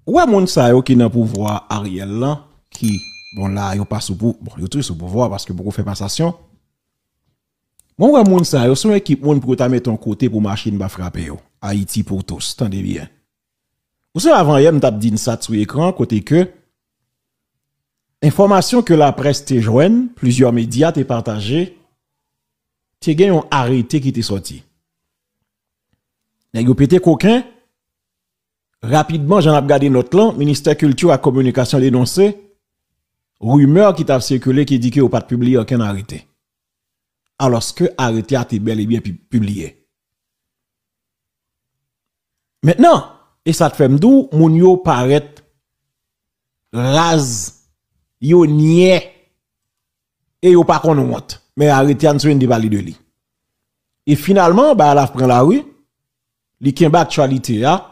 ouais moun sa yo qui nan pouvoir Ariel là qui bon là yo pas sous bon yo tout sous pouvoir parce que beaucoup fait passation. Bon ouais moun sa yo son équipe moun pour ta mettre ton côté pour machine ba frapper yo. Haïti pour tous, tendez bien. Vous savez avant hier m't'a dit ça sur écran côté que information que la presse te joigne, plusieurs médias te partagé, te gen yon arrêté qui te sorti. Nèg yo pété coquin. Rapidement, j'en ai regardé notre là, ministère culture et communication dénoncé rumeur qui t'a circulé qui dit que vous pas publié aucun arrêté. Alors que arrêté a été bel et bien publié. Maintenant, et ça te fait m'dou, moun yo paraît raz, yo niais, et yo pas qu'on honte. Mais arrêté an sou de parler de li. Et finalement, bah, la prend la rue, li kemba actualité là,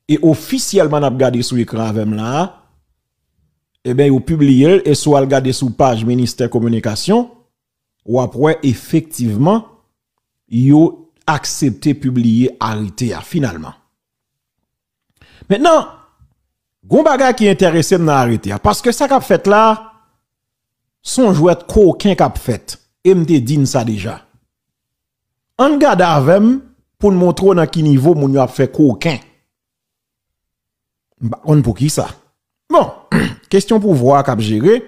et officiellement n'a regardé sur écran avec là, et ben yo publié et soit regarder sous page ministère communication ou après effectivement yo accepté publier arrêté finalement. Maintenant, gon bagay qui intéressé dans arrêté parce que ça qu'a fait là son jouet coquin qu'a fait et m'te dit ça déjà. On garde avec pour nous montrer dans qui niveau moun yo a fait coquin. On pour qui ça? Bon, question pouvoir cap gérer.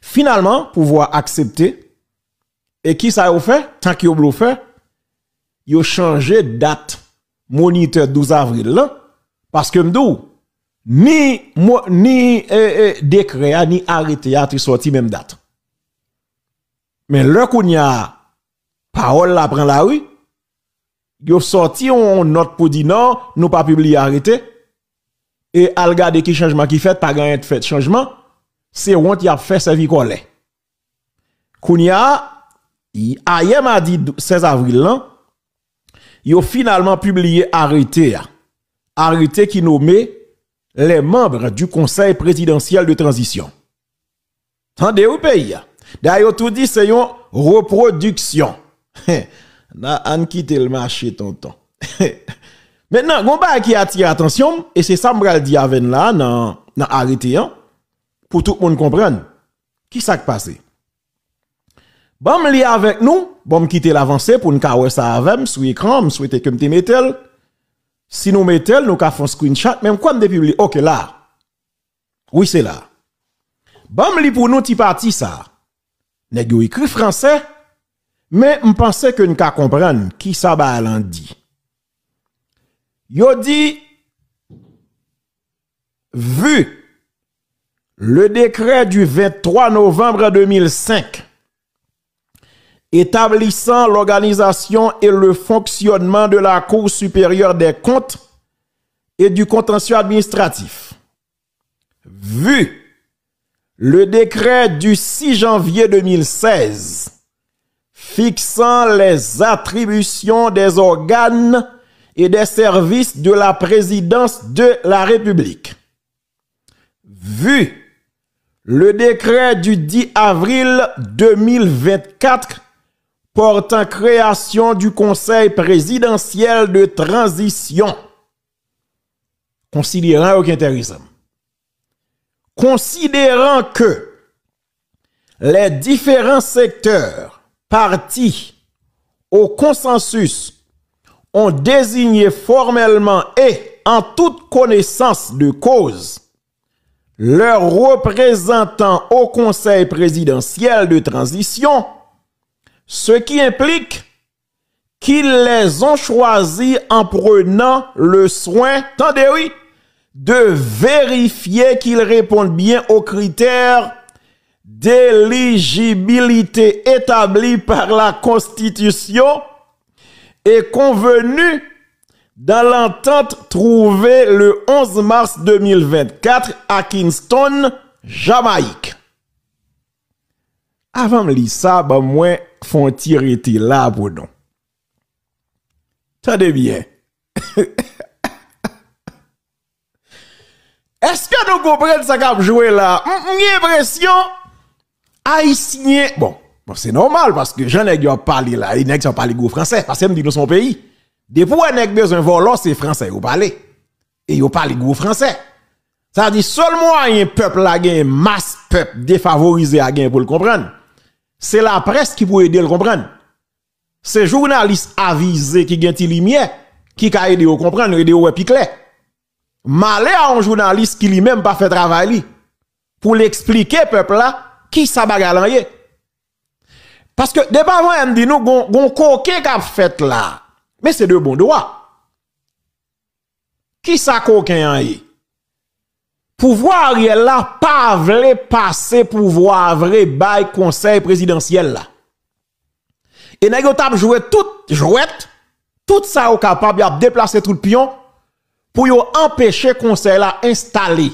Finalement, pouvoir accepter. Et qui ça a fait? Tant qu'il a fait, il a changé date moniteur 12 avril là. Parce que m'dou, ni décret, ni arrêté a sorti même date. Mais le qu'on y a parole la prend la rue, il a sorti une note pour dire non, nous pas publier arrêté. Et al regarder qui changement qui fait, pas gagné de fait changement, c'est honte y a fait servir collé. Kounya, hier m'a dit 16 avril là, il a finalement publié arrêté. Arrêté qui nommait les membres du conseil présidentiel de transition. Tendez au pays. D'ailleurs, tout dit c'est une reproduction. On quitte le marché tonton. Maintenant, gon ba qui attire attention et c'est ça m'bral di aven là dans arrêté pour tout le monde comprendre. Qui ça qui passé? Bon li avec nous, bon quitter l'avancée pour nous ka ça avec sur écran, me souhaiter que me mettel. Si nous mettel, nous ka font screenshot même quoi me publier. OK là. Oui, c'est là. Bon li pour nous ti parti ça. Nèg yo écrit français mais me pensais que nous ka comprendre qui ça ba lan dit. Yo dit, vu le décret du 23 novembre 2005 établissant l'organisation et le fonctionnement de la Cour supérieure des comptes et du contentieux administratif, vu le décret du 6 janvier 2016 fixant les attributions des organes et des services de la présidence de la République. Vu le décret du 10 avril 2024 portant création du Conseil présidentiel de transition. Considérant aucun intéressant. Considérant que les différents secteurs partis au consensus ont désigné formellement et en toute connaissance de cause leurs représentants au Conseil présidentiel de transition, ce qui implique qu'ils les ont choisis en prenant le soin, attendez oui, de vérifier qu'ils répondent bien aux critères d'éligibilité établis par la Constitution et convenu dans l'entente trouvée le 11 mars 2024 à Kingston, Jamaïque. Avant de lire ça, ben moi, font tirer là pour nous. Tenez bien. Est-ce que nous comprenons ça qu'a joué là? J'ai l'impression, haïtien, bon, c'est normal parce que j'en ai parlé là, les nègres ont parlé gros français, parce que me dit nous son pays. Depuis un nègre besoin volant, c'est français, vous parlez. Et yo parle gros français. Ça dit seul moyen peuple la gagne masse peuple défavorisé à gagne pour le comprendre. C'est la presse qui peut aider le comprendre. C'est journaliste avisé qui gagne lumière qui ka aider au comprendre aider au puis clair. Malé à un journaliste qui lui-même pas fait travail pour l'expliquer peuple là qui ça bagarre. Parce que depuis avant on dit nous gon coquin qu'a fait là. Mais c'est de bon droit. Qui ça coquin en pouvoir Ariel là pas vle passer pouvoir vrai bail conseil présidentiel là. Et nèg yo t'a joué tout ça au capable de déplacer tout le pion pour yo empêcher conseil là installé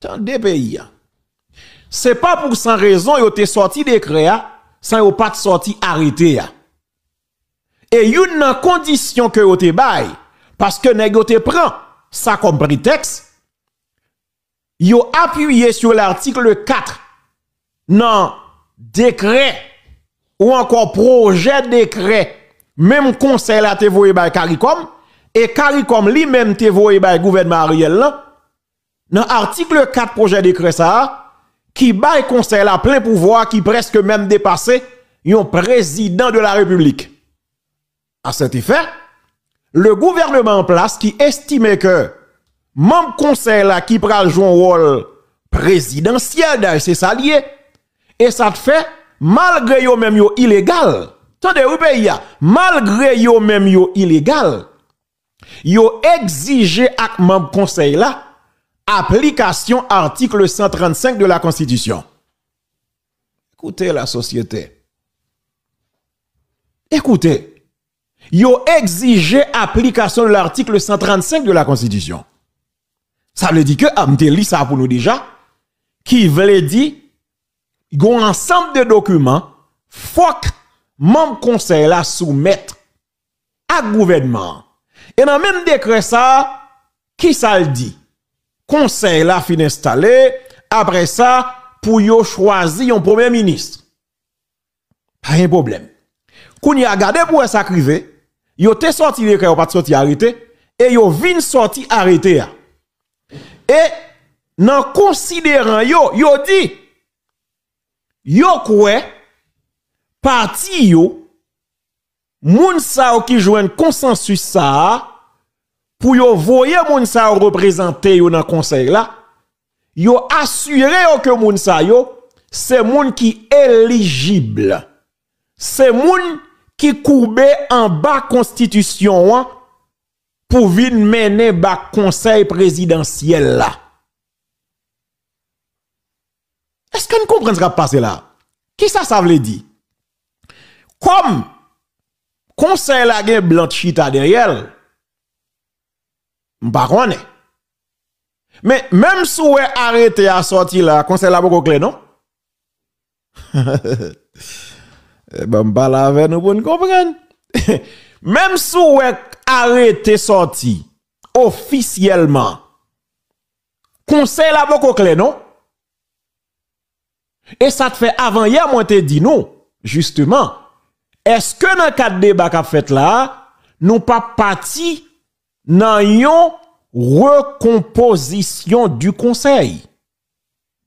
dans des pays. C'est pas pour sans raison yo te sorti décret sans yo pas sorti arrêté. Et une condition que yo te bail parce que nèg yo te prend ça comme prétexte. Yo appuyé sur l'article 4 non décret ou encore projet décret même conseil la te voye by CARICOM et CARICOM lui-même te voye by gouvernement Ariel là dans article 4 projet décret ça qui bail conseil la plein pouvoir qui presque même dépassé un président de la République. À cet effet, le gouvernement en place qui estimait que membre conseil là qui pral jouer un rôle présidentiel c'est ça lié et ça te fait malgré yo même yo illégal. Attendez ou pays malgré yo même yo illégal. Yo exigé ak membre conseil là application article 135 de la Constitution. Écoutez la société. Écoutez. Yo exigé application de l'article 135 de la Constitution. Ça veut dire que amte li ça pour nous déjà qui veut dire gon ensemble de documents faut que membre conseil la soumettre à gouvernement. Et dans même décret ça qui ça le dit conseil la fin installé après ça pour yo choisir un premier ministre. Pas un problème. Qu'on y a gardé pour ça crivé, yo te sorti décret ou pas sorti arrêté et yo vinn sorti arrêté. Et nan considérant yo dit yo kwe parti yo moun sa qui joine consensus ça pour yo voyer moun sa représenter yo dans conseil là yo assuré que moun sa yo c'est moun qui éligible c'est moun qui courbe en bas constitution pour venir mener bas conseil présidentiel là. Est-ce que nous comprenons ce qui a passé là? Qui ça veut dire? Comme conseil la gen blanc chita derrière, m'pa connaît. Mais même si vous arrêté à sortir là, conseil la beaucoup clair non? Ben m'pa la avec nous pour nous comprendre. Même si vous arrêté sorti officiellement, conseil la beaucoup clair non? Et ça te fait avant hier, moi te dit nous, justement, est-ce que dans le cadre débat qu'a fait là, nous pas parti dans une recomposition du conseil?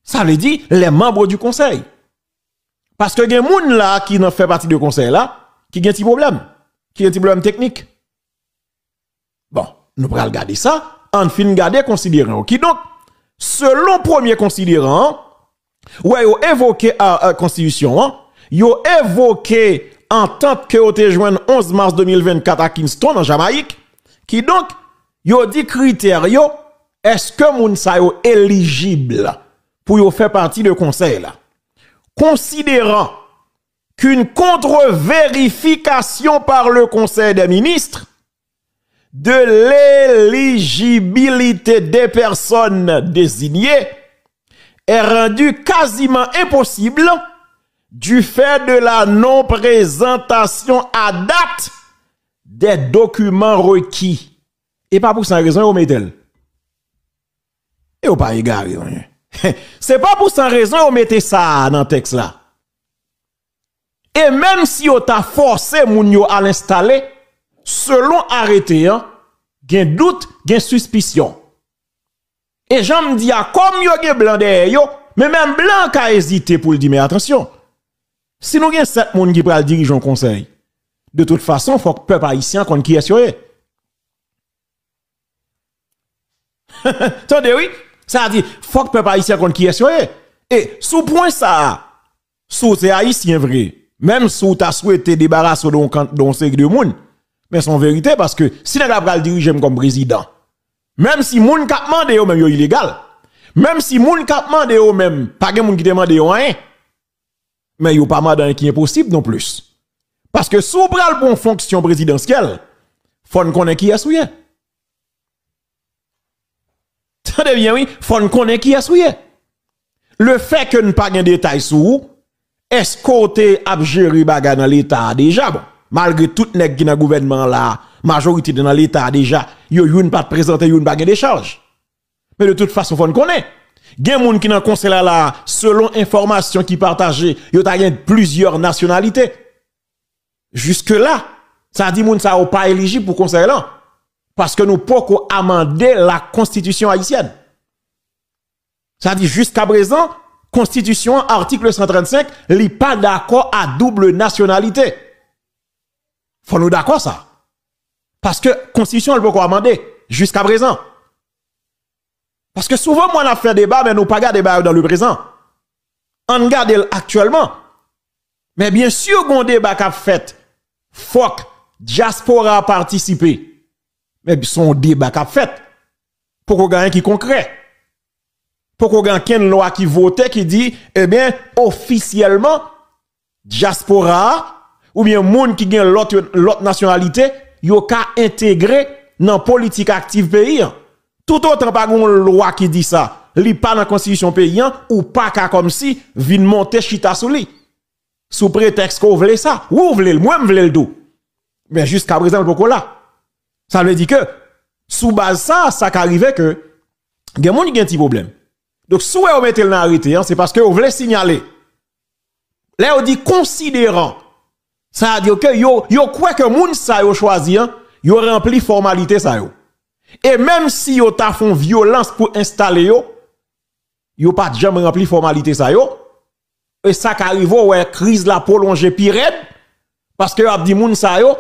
Ça veut dire les membres du conseil. Parce que il y a des gens là qui ne fait partie du conseil là, qui ont un petit problème, qui ont un petit problème technique. Bon, nous allons regarder ça, en fin garder considérant. Qui donc, selon premier considérant, ouais, yo évoqué à Constitution, yo évoqué entente que yo te joindre 11 mars 2024 à Kingston en Jamaïque, qui donc yo dit critère yo, est-ce que moun sa yo éligible pour yo faire partie de conseil là. Considérant qu'une contre-vérification par le Conseil des ministres de l'éligibilité des personnes désignées est rendu quasiment impossible du fait de la non-présentation à date des documents requis. Et pas pour cette raison, on met elle. Et on pas égaré. C'est pas pour cette raison, on mette ça dans le texte là. Et même si on t'a forcé moun yo à l'installer, selon arrêté, gen doute, gen suspicion. Et j'en me dis, comme yo gen blanc derrière yo, mais même blanc a hésité pour le dire, mais attention. Si nous gen 7 moun qui pral diriger un conseil, de toute façon, faut que le peuple haïtien qu'on qui est sur eux. Attendez, oui? Ça dit, faut que le peuple haïtien qu'on qui est sur eux. Et, sous point ça, sous c'est haïtien vrai, même sous t'as souhaité débarrasser d'un série de moun, mais c'est en vérité parce que si n'a pas diriger comme président, même si moun k'ap mande yo même yo illégal, même si moun k'ap mande yo même pas gen moun qui demande yo rien, mais yo pas mandat qui est impossible non plus. Parce que sous pral pour fonction présidentielle, faut qu'on connaît qui est souillé. Tendez bien oui, faut qu'on connaît qui est souillé. Le fait que nous pas de détails sur est-ce côté a géré bagarre dans l'état déjà bon malgré tout nèg qui dans gouvernement là majorité dans l'état déjà yo youn pas présenter youn pas de charge mais de toute façon faut nous connaître gen moun qui dans conseil là selon information qui partagé yo ta gen plusieurs nationalités jusque là ça dit moun ça ou pas éligible pour conseil là parce que nous pouvons amender la constitution haïtienne. Ça dit jusqu'à présent, Constitution, article 135, n'est pas d'accord à double nationalité. Faut nous d'accord ça. Parce que Constitution, elle peut quoi amender jusqu'à présent. Parce que souvent, moi, on a fait débat, mais nous pas garder débat dans le présent. On garde actuellement. Mais bien sûr, on débat qu'a fait, faut que diaspora participer. Mais son débat qu'a fait, pour qu'on gagne qui concret. Pour qu'on gagne une loi qui vote qui dit, eh bien, officiellement, diaspora, ou bien monde qui gagne l'autre nationalité, yo ka intégré dans politique active pays. Tout autant pas une loi qui dit ça, li pas dans constitution paysan ou pas ka comme si vin monter chita sous li. Sous prétexte qu'on voulait ça. Ou voulez le, moi m'voulais le tout. Mais jusqu'à présent, pourquoi là? Ça veut dire que, sous base ça qu'arrive que, gen moun gen ti problème. Donc, si vous mettez le arrêté, c'est parce que vous voulez signaler. Là, on dit considérant. Ça veut dire que yo quoi que moun sa yo choisi, yo rempli formalité ça yo. Et même si yo ta font violence pour installer yo pas jamais rempli formalité ça yo. Et ça qu'arrive ouais crise la prolonger pire parce que a dit moun sa yo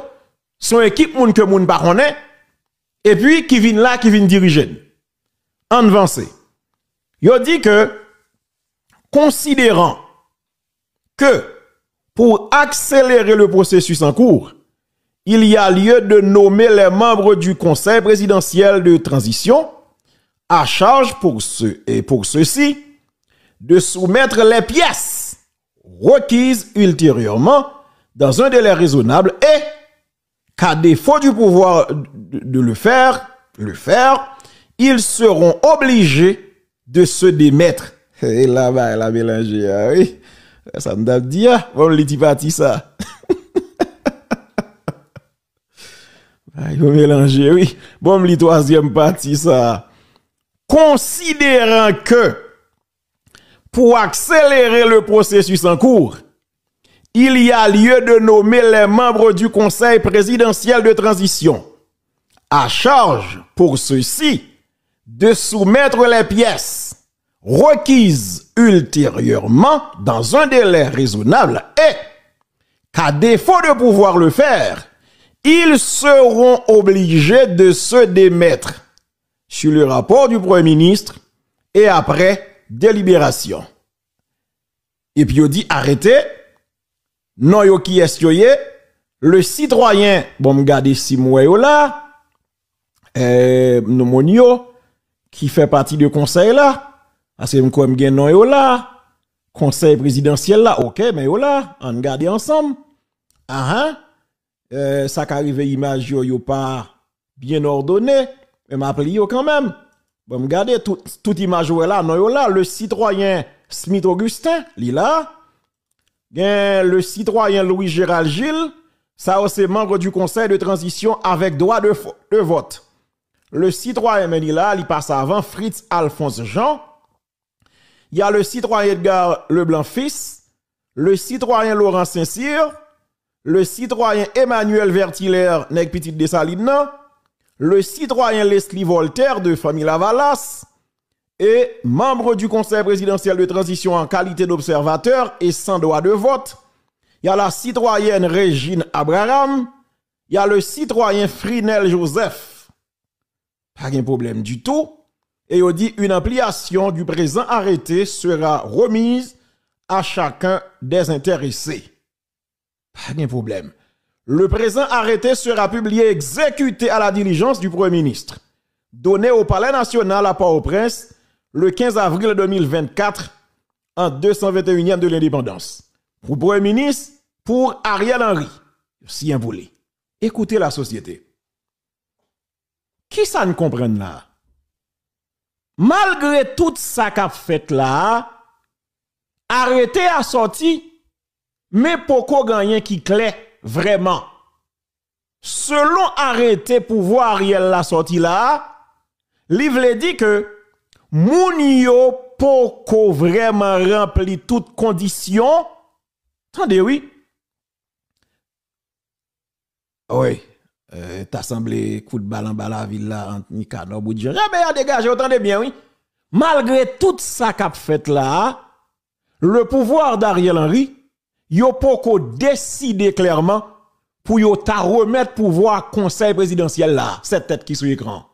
son équipe moun que moun pas connaît et puis qui vient là qui vient diriger. En avancé. Yo dit que considérant que pour accélérer le processus en cours, il y a lieu de nommer les membres du Conseil présidentiel de transition à charge pour ceux-ci de soumettre les pièces requises ultérieurement dans un délai raisonnable et qu'à défaut du pouvoir de le faire, ils seront obligés de se démettre. Et là, elle a mélangé, oui. Ça me dit, bon, les petits partis, ça. Il faut mélanger, oui. Bon, les troisième partie, ça. Considérant que, pour accélérer le processus en cours, il y a lieu de nommer les membres du Conseil présidentiel de transition. À charge pour ceux-ci de soumettre les pièces requises ultérieurement dans un délai raisonnable et qu'à défaut de pouvoir le faire, ils seront obligés de se démettre sur le rapport du Premier ministre et après délibération. Et puis il dit arrêtez, non yo qui est le citoyen, bon m'gade si moi là, nomonio qui fait partie du conseil là, parce que m'ko m'gen non yo là, conseil présidentiel là, OK, mais yo là, on garde ensemble. Ça qu'arrive image yo pas bien ordonné, mais m'appelle yo quand même. Bon m'gade tout image là, non yo là, le citoyen Smith Augustin, li là, le citoyen Louis Gérald Gilles, ça c'est membre du conseil de transition avec droit de vote. Le citoyen Menila, il passe avant Fritz Alphonse Jean. Il y a le citoyen Edgar Leblanc fils, le citoyen Laurent Saint-Cyr, le citoyen Emmanuel Vertiller, nèg petit Dessalines, le citoyen Leslie Voltaire de famille Lavalas et membre du conseil présidentiel de transition en qualité d'observateur et sans droit de vote. Il y a la citoyenne Régine Abraham, il y a le citoyen Frinel Joseph. Pas de problème du tout. Et on dit une ampliation du présent arrêté sera remise à chacun des intéressés. Pas de problème. Le présent arrêté sera publié et exécuté à la diligence du Premier ministre, donné au Palais national à Port-au-Prince le 15 avril 2024 en 221e de l'indépendance. Pour Premier ministre, pour Ariel Henry, si vous voulez. Écoutez la société. Qui ça ne comprend là? Malgré tout ça qu'a fait là, arrêté à sorti, mais pourquoi gagner qui clair vraiment? Selon arrêté pouvoir Ariel la sorti là, livre dit que moun yo poko vraiment rempli toutes conditions. Attendez, oui. Oui. T'as semblé coup de balle en bas la ville là, entre Mikano, Boudjou. Jamais a dégagé, entendez bien, oui. Malgré tout ça qu'a fait là, le pouvoir d'Ariel Henry, yo poko décidé clairement pour yo ta remettre pouvoir conseil présidentiel là, cette tête qui sur l'écran.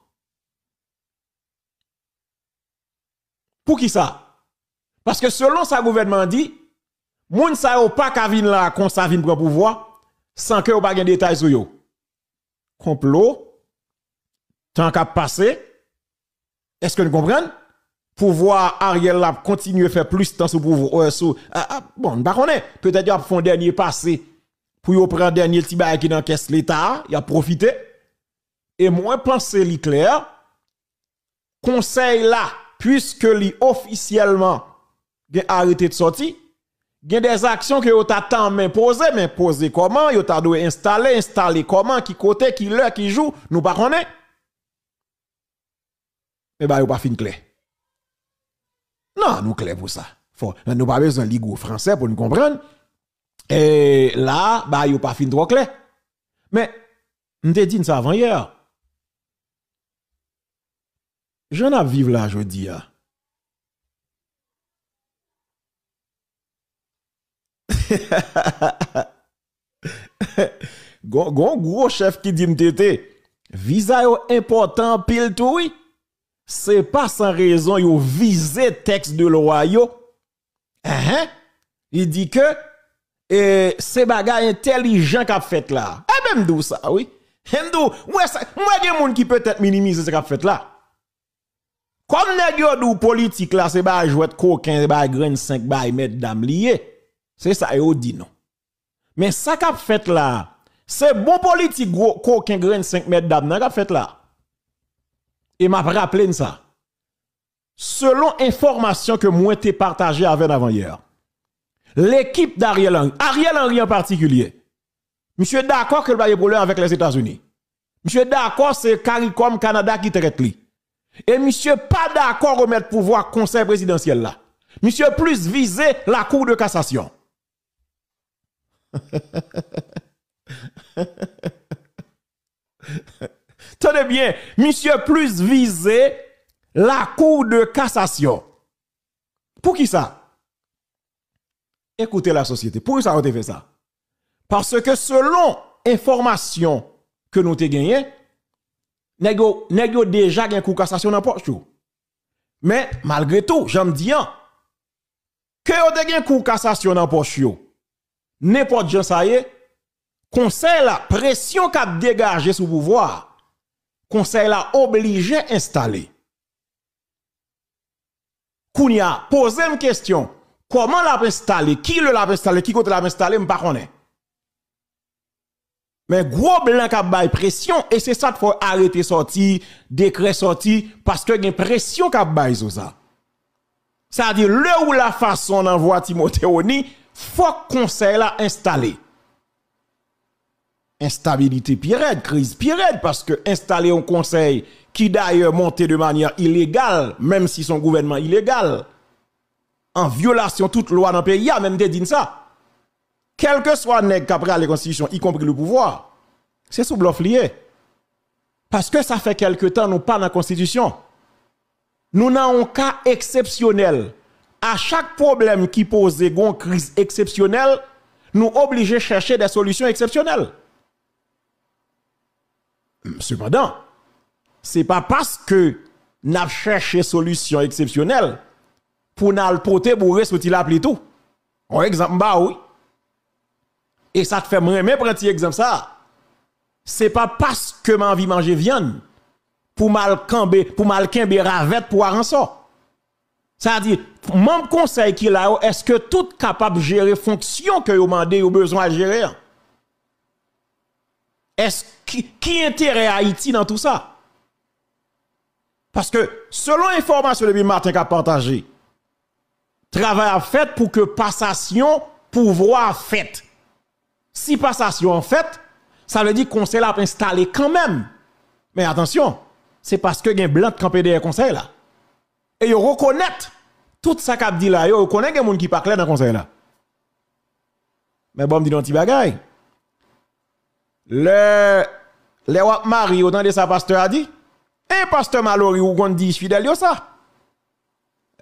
Pour qui ça? Parce que selon sa gouvernement dit, moun sa yo pas ka vin là kon sa vin prend pouvoir sans que yo pas gen détail sur yo. Complot, tant qu'à passer, est-ce que nous comprenons? Pouvoir Ariel la continuer à faire plus de temps sous pouvoir. Bon, bah on est. Peut-être qu'il a fait un dernier passé pour y prendre dernier petit bail qui dans caisse l'État, il a profité. Et moi, penser li clair, conseil là, puisque li officiellement arrêté de sortir, il y a des actions que vous t'attend mais poser comment, vous t'a dû installer comment, qui côté, qui l'heure, qui joue, nous pas connaît. Mais bah, vous pas fin clair. Non, nous clair pour ça. Nous pas besoin de ligue français pour nous comprendre. Et là, bah, vous pas fin trop clair. Mais, nous te dit ça avant hier. J'en ai vivre là, je dis. Gros chef qui dit m'tété visa yo important pile tout oui c'est pas sans raison yo visé texte de loi yo il dit que c'est bagay intelligent qu'a fait là même d'où ça oui m'dou moi gen moun qui peut-être minimiser ce qu'a fait là comme nèg yo dou politique là c'est ba jouet coquin ba grain 5 ba mettre dame lié. C'est ça, yo dit non. Mais ça qu'a fait là, c'est bon politique, gros, coquin grain 5 mètres d'âme, qu'a fait là. Et m'a rappelé ça. Selon information que moi t'ai partagé avec avant-hier, l'équipe d'Ariel Henry en particulier, monsieur d'accord que le bail problème avec les États-Unis. Monsieur d'accord, c'est CARICOM Canada qui traite lui. Et monsieur pas d'accord remettre pouvoir conseil présidentiel là. Monsieur plus visé la Cour de cassation. Tenez bien, monsieur plus visé la Cour de cassation. Pour qui ça? Écoutez la société. Pour ça on fait ça? Parce que selon information que nous te gagné, négo déjà gagne Cour de cassation dans poche. Mais malgré tout, j'aime dire que vous avez un coup de cassation dans poche n'importe gens ça y est, conseil la pression qu'a dégagé sous pouvoir, conseil la obligé installer. Kounia pose une question, comment l'a installé, qui le l'a installé, qui côté l'a installé, m'pas connaît. Mais gros blanc qu'a bail pression et c'est ça qu'il faut arrêter sorti, décret sorti parce que gen pression qu'a bail sur ça. Ça veut dire le ou la façon d'envoyer Timothée Oni, faut conseil là installé. Instabilité pire, crise pire, parce que installer un conseil qui d'ailleurs monté de manière illégale, même si son gouvernement illégal, en violation toute loi dans le pays, il a même dit ça. Quel que soit nèg qui a la constitution, y compris le pouvoir, c'est sous bluff lié. Parce que ça fait quelque temps, nous pas dans la Constitution. Nous avons un cas exceptionnel. À chaque problème qui pose une crise exceptionnelle, nous obligés de chercher des solutions exceptionnelles. Cependant, ce n'est pas parce que nous avons cherché des solutions exceptionnelles pour nous porter pour rester la tout. Un exemple, bah oui. Et ça te fait me prendre un exemple ça. C'est pas parce que m'a envie manger viande pour mal camber, pour mal camber ravette pour en sort. Ça veut dire, mon conseil qui là, est-ce que tout capable de gérer fonction que vous demandez ou besoin de gérer? Est-ce qui intérêt Haïti dans tout ça? Parce que selon l'information de Martin qu'a partagé, travail a fait pour que passation pouvoir fait. Si passation en fait, ça veut dire qu'on conseil l'a installé quand même. Mais attention, c'est parce que gen blanc campé derrière conseil là. Et yo reconnaît tout ça qu'a dit là, yo reconnaît gen moun qui pas clair dans conseil là. Mais bon, me dit un petit bagay. Les wap mari autant de sa pasteur a dit, et pasteur Mallory ou qu'on dit fidèle yo ça.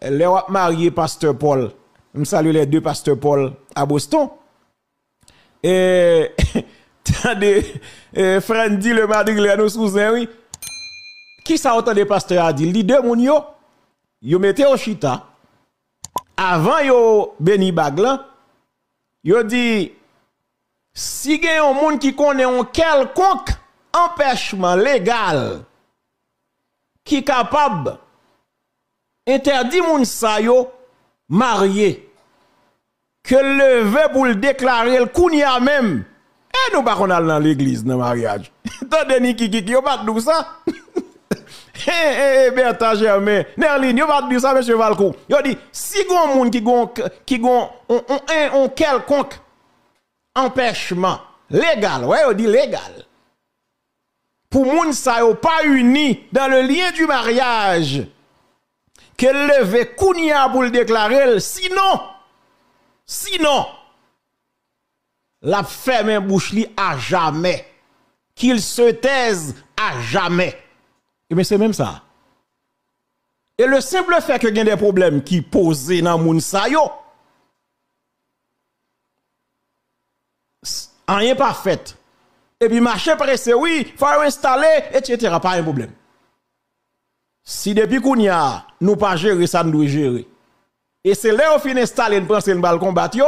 Les wap marié pasteur Paul. Je salue les deux pasteurs Paul à Boston. Et tandis frère dit le madrigal nous sous oui. Qui ça autant de pasteur a dit, il dit deux moun yo mettez au chita avant yo béni baglan, yo dit si gen un moun qui connaît un quelconque empêchement légal qui capable interdit moun sa yo marié que lever pour le déclarer le kounya même et nous pas qu'on a dans l'église dans mariage tande ni qui yo pas dou ça Bertrand Germain Nerline yo pas dou ça monsieur Valco yo dit si gon moun qui gon un quelconque empêchement légal ouais yo dit légal pour moun sa yo pas uni dans le lien du mariage que lever kounya pour le déclarer sinon la ferme bouche li à jamais qu'il se taise à jamais. Et mais c'est même ça. Et le simple fait que il y a des problèmes qui posent dans moun sa yo rien pas fait. Et puis marché pressé oui, faut installer etc. pas un problème. Si depuis kounya nous pas gérer ça nous doit gérer. Et c'est là où fin installer prendre le balcon batio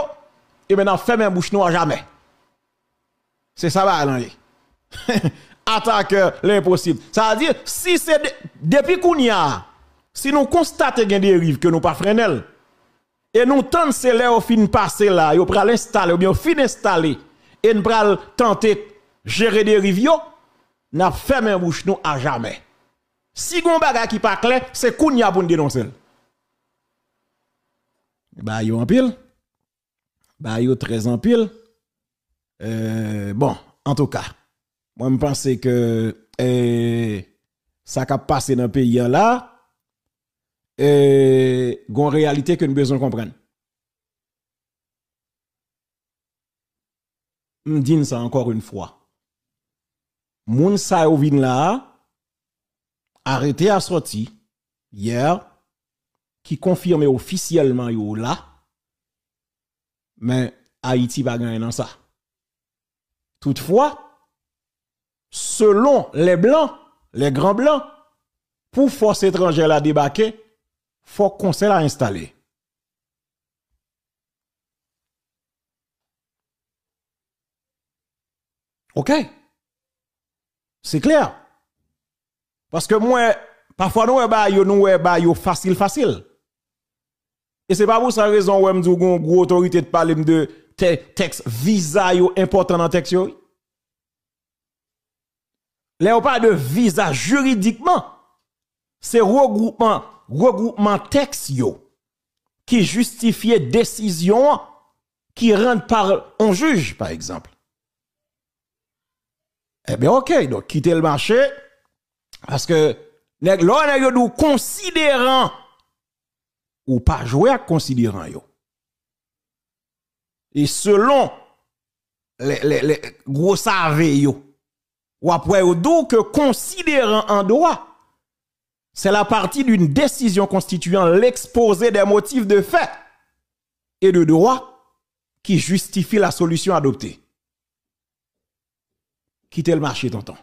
et maintenant fermer bouche nous à jamais. C'est ça va aller. Attaqueur l'impossible. Ça veut dire si c'est depuis kounya si nous constatons des dérives que nous pas freiner et nous tentons c'est là où fin passer là, yo pral installer ou bien fin installer et nous pral tenter gérer des rives yo, n'a fermer bouche nous à jamais. Si gon baga qui pas clair, c'est kounya pour nous dénoncer. Bah yo en pile. Bah yo très en pile. Bon, en tout cas, moi me pense que ça qui a passé dans le pays là gon réalité que nous besoin comprendre. Me dis ça encore une fois. Moun sa yo vin là arrêté à sorti hier qui confirme officiellement yo là mais Haïti va gagner dans ça. Toutefois, selon les blancs, les grands blancs, pour force étrangère la débarquer, faut conseil la installer. OK? C'est clair. Parce que moi, parfois nous facile. Et c'est pas pour ça raison où me dit une gros autorité de parler de texte visa yo important dans texte yo. Là on parle de visa juridiquement. C'est regroupement texte yo qui justifie décision qui rentre par un juge par exemple. Eh bien OK, donc quitter le marché parce que là nous considérant ou pas jouer à considérant yo. Et selon les gros savés yo, ou après ou d'où que considérant en droit, c'est la partie d'une décision constituant l'exposé des motifs de fait et de droit qui justifie la solution adoptée. Quittez le marché, tonton.